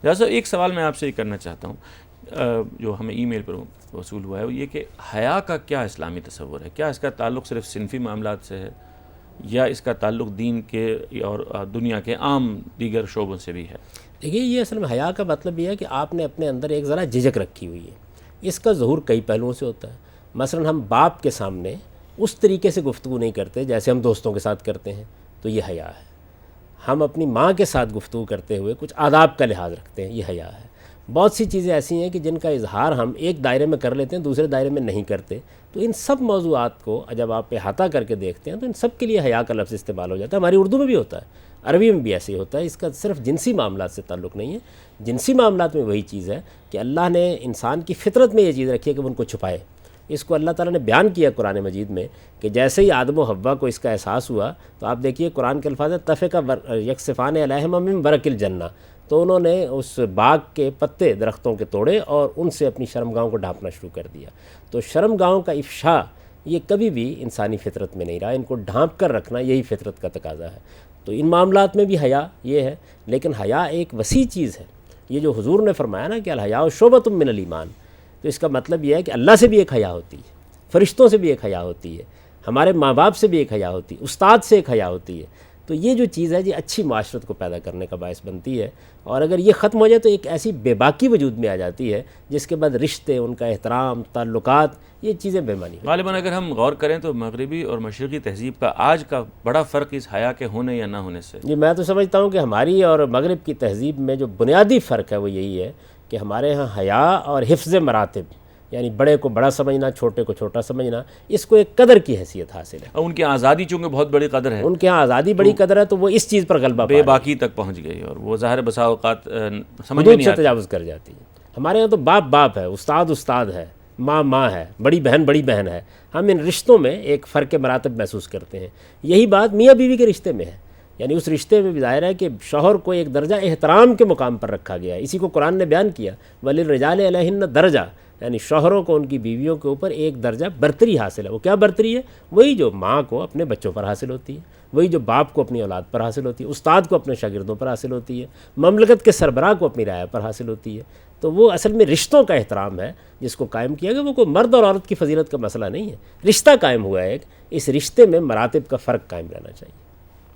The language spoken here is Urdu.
جیسا ایک سوال میں آپ سے یہ کرنا چاہتا ہوں جو ہمیں ای میل پر وصول ہوا ہے، وہ یہ کہ حیا کا کیا اسلامی تصور ہے؟ کیا اس کا تعلق صرف صنفی معاملات سے ہے یا اس کا تعلق دین کے اور دنیا کے عام دیگر شعبوں سے بھی ہے؟ دیکھیے، یہ اصل میں حیا کا مطلب یہ ہے کہ آپ نے اپنے اندر ایک ذرا جھجک رکھی ہوئی ہے۔ اس کا ظہور کئی پہلوؤں سے ہوتا ہے۔ مثلا ہم باپ کے سامنے اس طریقے سے گفتگو نہیں کرتے جیسے ہم دوستوں کے ساتھ کرتے ہیں، تو یہ حیا ہے۔ ہم اپنی ماں کے ساتھ گفتگو کرتے ہوئے کچھ آداب کا لحاظ رکھتے ہیں، یہ حیا ہے۔ بہت سی چیزیں ایسی ہیں کہ جن کا اظہار ہم ایک دائرے میں کر لیتے ہیں، دوسرے دائرے میں نہیں کرتے، تو ان سب موضوعات کو جب آپ احاطہ کر کے دیکھتے ہیں تو ان سب کے لیے حیا کا لفظ استعمال ہو جاتا ہے۔ ہماری اردو میں بھی ہوتا ہے، عربی میں بھی ایسے ہی ہوتا ہے۔ اس کا صرف جنسی معاملات سے تعلق نہیں ہے۔ جنسی معاملات میں وہی چیز ہے کہ اللہ نے انسان کی فطرت میں یہ چیز رکھی ہے کہ وہ ان کو چھپائے۔ اس کو اللہ تعالیٰ نے بیان کیا قرآن مجید میں کہ جیسے ہی آدم و حوا کو اس کا احساس ہوا تو آپ دیکھیے قرآن کے الفاظ تفقا یکسفان علیہما من برق الجنہ، تو انہوں نے اس باغ کے پتے درختوں کے توڑے اور ان سے اپنی شرمگاہوں کو ڈھانپنا شروع کر دیا۔ تو شرمگاہوں کا افشا یہ کبھی بھی انسانی فطرت میں نہیں رہا، ان کو ڈھانپ کر رکھنا یہی فطرت کا تقاضا ہے۔ تو ان معاملات میں بھی حیا یہ ہے، لیکن حیا ایک وسیع چیز ہے۔ یہ جو حضور نے فرمایا نا کہ الحیاء شعبۃ من الایمان، تو اس کا مطلب یہ ہے کہ اللہ سے بھی ایک حیا ہوتی ہے، فرشتوں سے بھی ایک حیا ہوتی ہے، ہمارے ماں باپ سے بھی ایک حیا ہوتی ہے، استاد سے ایک حیا ہوتی ہے۔ تو یہ جو چیز ہے یہ اچھی معاشرت کو پیدا کرنے کا باعث بنتی ہے، اور اگر یہ ختم ہو جائے تو ایک ایسی بے باکی وجود میں آ جاتی ہے جس کے بعد رشتے، ان کا احترام، تعلقات، یہ چیزیں بے معنی ہیں۔ غالباً اگر ہم غور کریں تو مغربی اور مشرقی تہذیب کا آج کا بڑا فرق اس حیا کے ہونے یا نہ ہونے سے۔ جی، میں تو سمجھتا ہوں کہ ہماری اور مغرب کی تہذیب میں جو بنیادی فرق ہے وہ یہی ہے کہ ہمارے ہاں حیا اور حفظ مراتب، یعنی بڑے کو بڑا سمجھنا، چھوٹے کو چھوٹا سمجھنا، اس کو ایک قدر کی حیثیت حاصل ہے۔ اور ان کی آزادی چونکہ بہت بڑی قدر ہے، ان کے ہاں آزادی بڑی قدر ہے تو وہ اس چیز پر غلبہ پا بے رہے ہیں، باکی تک پہنچ گئی، اور وہ ظاہر بسا اوقات سمجھ میں حدود نہیں سے آتی۔ تجاوز کر جاتی ہے۔ ہمارے یہاں تو باپ باپ ہے، استاد استاد ہے، ماں ماں ہے، بڑی بہن ہے۔ ہم ان رشتوں میں ایک فرق مراتب محسوس کرتے ہیں۔ یہی بات میاں بیوی کے رشتے میں ہے، یعنی اس رشتے میں بھی ظاہر ہے کہ شوہر کو ایک درجہ احترام کے مقام پر رکھا گیا ہے۔ اسی کو قرآن نے بیان کیا، وَلِلرِّجَالِ عَلَيْهِنَّ درجہ، یعنی شوہروں کو ان کی بیویوں کے اوپر ایک درجہ برتری حاصل ہے۔ وہ کیا برتری ہے؟ وہی جو ماں کو اپنے بچوں پر حاصل ہوتی ہے، وہی جو باپ کو اپنی اولاد پر حاصل ہوتی ہے، استاد کو اپنے شاگردوں پر حاصل ہوتی ہے، مملکت کے سربراہ کو اپنی رعایا پر حاصل ہوتی ہے۔ تو وہ اصل میں رشتوں کا احترام ہے جس کو قائم کیا گیا۔ وہ کوئی مرد اور عورت کی فضیلت کا مسئلہ نہیں ہے، رشتہ قائم ہوا ہے ایک، اس رشتے میں مراتب کا فرق قائم رہنا چاہیے۔